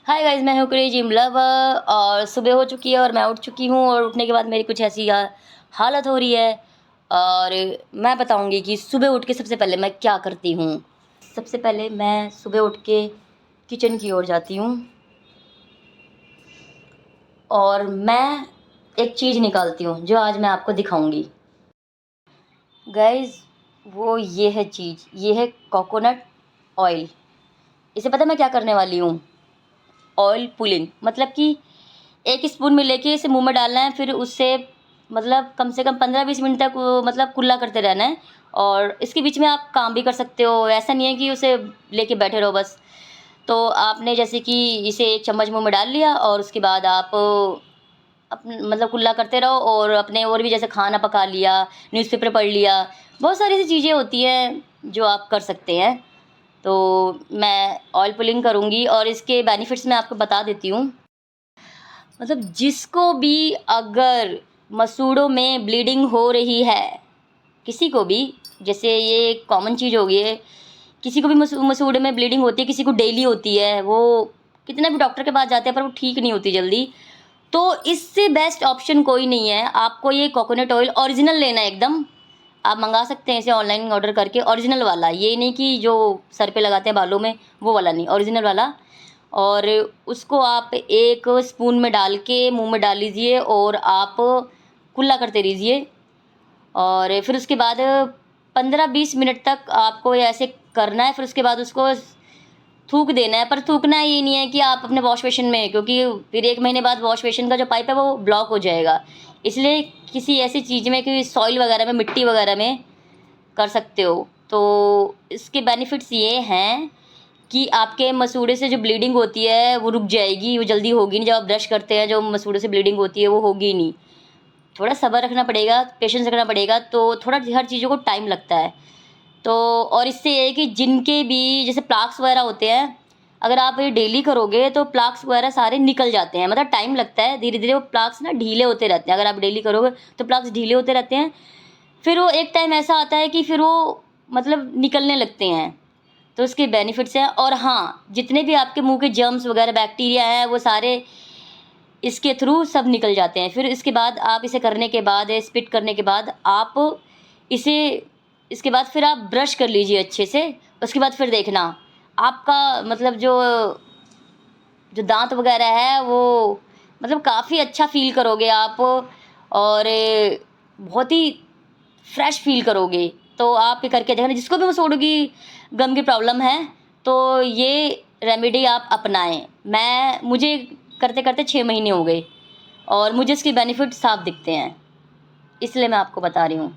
Hi guys, मैं हूँ crazy lover और सुबह हो चुकी है और मैं उठ चुकी हूँ और उठने के बाद मेरी कुछ ऐसी हालत हो रही है। और मैं बताऊँगी कि सुबह उठ के सबसे पहले मैं क्या करती हूँ। सबसे पहले मैं सुबह उठ के किचन की ओर जाती हूँ और मैं एक चीज़ निकालती हूँ जो आज मैं आपको दिखाऊँगी। गाइस, वो ये है चीज़, ये है कोकोनट ऑयल। इसे पता है मैं क्या करने वाली हूँ? ऑयल पुलिंग, मतलब कि एक स्पून में लेके इसे मुंह में डालना है, फिर उससे मतलब कम से कम 15-20 मिनट तक वो मतलब कुल्ला करते रहना है। और इसके बीच में आप काम भी कर सकते हो, ऐसा नहीं है कि उसे लेके बैठे रहो बस। तो आपने जैसे कि इसे 1 चम्मच मुंह में डाल लिया और उसके बाद आप मतलब कुल्ला करते रहो और अपने और भी जैसे खाना पका लिया, न्यूज़पेपर पढ़ लिया, बहुत सारी ऐसी चीज़ें होती हैं जो आप कर सकते हैं। तो मैं ऑयल पुलिंग करूँगी और इसके बेनिफिट्स मैं आपको बता देती हूँ। मतलब जिसको भी अगर मसूड़ों में ब्लीडिंग हो रही है, किसी को भी, जैसे ये कॉमन चीज़ हो गई है, किसी को भी मसूड़े में ब्लीडिंग होती है, किसी को डेली होती है, वो कितना भी डॉक्टर के पास जाते हैं पर वो ठीक नहीं होती जल्दी। तो इससे बेस्ट ऑप्शन कोई नहीं है। आपको ये कोकोनट ऑयल ओरिजिनल लेना है एकदम। आप मंगा सकते हैं इसे ऑनलाइन ऑर्डर करके, ओरिजिनल वाला, ये नहीं कि जो सर पे लगाते हैं बालों में वो वाला नहीं, ओरिजिनल वाला। और उसको आप 1 स्पून में डाल के मुंह में डाल लीजिए और आप कुल्ला करते रहिए। और फिर उसके बाद 15-20 मिनट तक आपको ये ऐसे करना है। फिर उसके बाद उसको थूक देना है, पर थूकना ये नहीं है कि आप अपने वॉश बेसिन में, क्योंकि फिर 1 महीने बाद वॉश बेसिन का जो पाइप है वो ब्लॉक हो जाएगा। इसलिए किसी ऐसी चीज़ में, कि सॉइल वगैरह में, मिट्टी वगैरह में कर सकते हो। तो इसके बेनिफिट्स ये हैं कि आपके मसूड़े से जो ब्लीडिंग होती है वो रुक जाएगी, वो जल्दी होगी नहीं। जब आप ब्रश करते हैं, जो मसूड़े से ब्लीडिंग होती है वो होगी नहीं। थोड़ा सब्र रखना पड़ेगा, पेशेंस रखना पड़ेगा, तो थोड़ा हर चीज़ों को टाइम लगता है। तो और इससे ये है कि जिनके भी जैसे प्लाक्स वगैरह होते हैं, अगर आप ये डेली करोगे तो प्लाक्स वगैरह सारे निकल जाते हैं। मतलब टाइम लगता है, धीरे-धीरे वो प्लाक्स ना ढीले होते रहते हैं। अगर आप डेली करोगे तो प्लाक्स ढीले होते रहते हैं। फिर वो एक टाइम ऐसा आता है कि फिर वो मतलब निकलने लगते हैं। तो उसके बेनिफिट्स हैं। और हाँ, जितने भी आपके मुँह के जर्म्स वगैरह, बैक्टीरिया हैं, वो सारे इसके थ्रू सब निकल जाते हैं। फिर इसके बाद आप इसे करने के बाद, स्पिट करने के बाद आप इसे, इसके बाद फिर आप ब्रश कर लीजिए अच्छे से। उसके बाद फिर देखना आपका मतलब जो जो दाँत वगैरह है वो मतलब काफ़ी अच्छा फ़ील करोगे आप। और बहुत ही फ्रेश फ़ील करोगे। तो आप ये करके देखना, जिसको भी मसूड़ों की गम की प्रॉब्लम है तो ये रेमेडी आप अपनाएँ। मुझे करते-करते 6 महीने हो गए और मुझे इसके बेनिफिट साफ दिखते हैं, इसलिए मैं आपको बता रही हूँ।